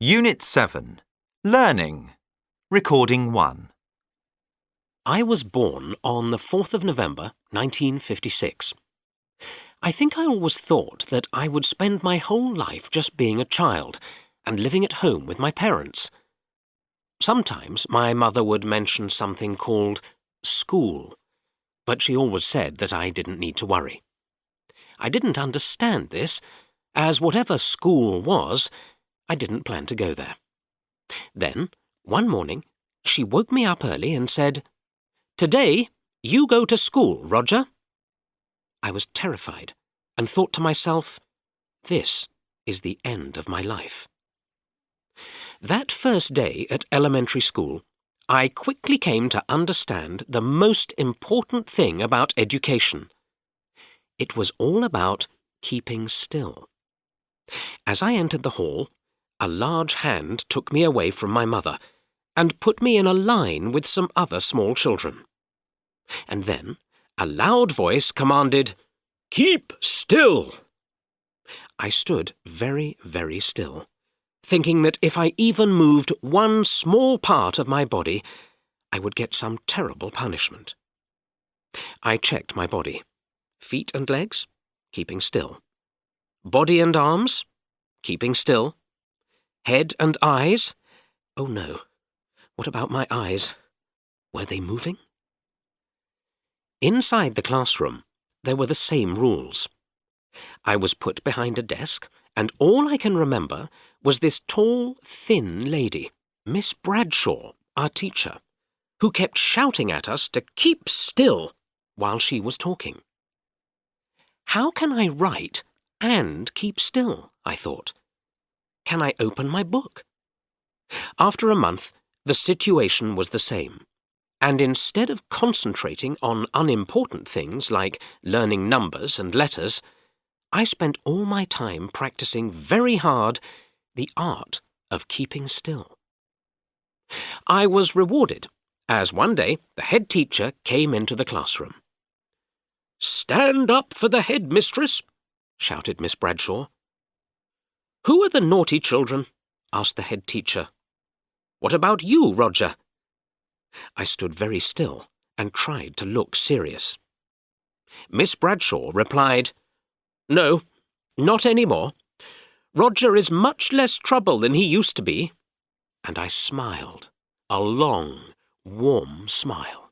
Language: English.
Unit 7. Learning. Recording 1. I was born on the 4th of November, 1956. I think I always thought that I would spend my whole life just being a child and living at home with my parents. Sometimes my mother would mention something called school, but she always said that I didn't need to worry. I didn't understand this, as whatever school was, I didn't plan to go there. Then, one morning, she woke me up early and said, "Today, you go to school, Roger." I was terrified and thought to myself, this is the end of my life. That first day at elementary school, I quickly came to understand the most important thing about education. It was all about keeping still. As I entered the hall, a large hand took me away from my mother and put me in a line with some other small children. And then a loud voice commanded, "Keep still!" I stood very, very still, thinking that if I even moved one small part of my body, I would get some terrible punishment. I checked my body. Feet and legs, keeping still. Body and arms, keeping still. Head and eyes? Oh no, what about my eyes? Were they moving? Inside the classroom, there were the same rules. I was put behind a desk, and all I can remember was this tall, thin lady, Miss Bradshaw, our teacher, who kept shouting at us to keep still while she was talking. How can I write and keep still, I thought. Can I open my book? After a month, the situation was the same, and instead of concentrating on unimportant things like learning numbers and letters, I spent all my time practicing very hard the art of keeping still. I was rewarded, as one day the head teacher came into the classroom. "Stand up for the headmistress," shouted Miss Bradshaw. "Who are the naughty children?" asked the head teacher. "What about you, Roger?" I stood very still and tried to look serious. Miss Bradshaw replied, "No, not any more. Roger is much less trouble than he used to be." And I smiled, a long, warm smile.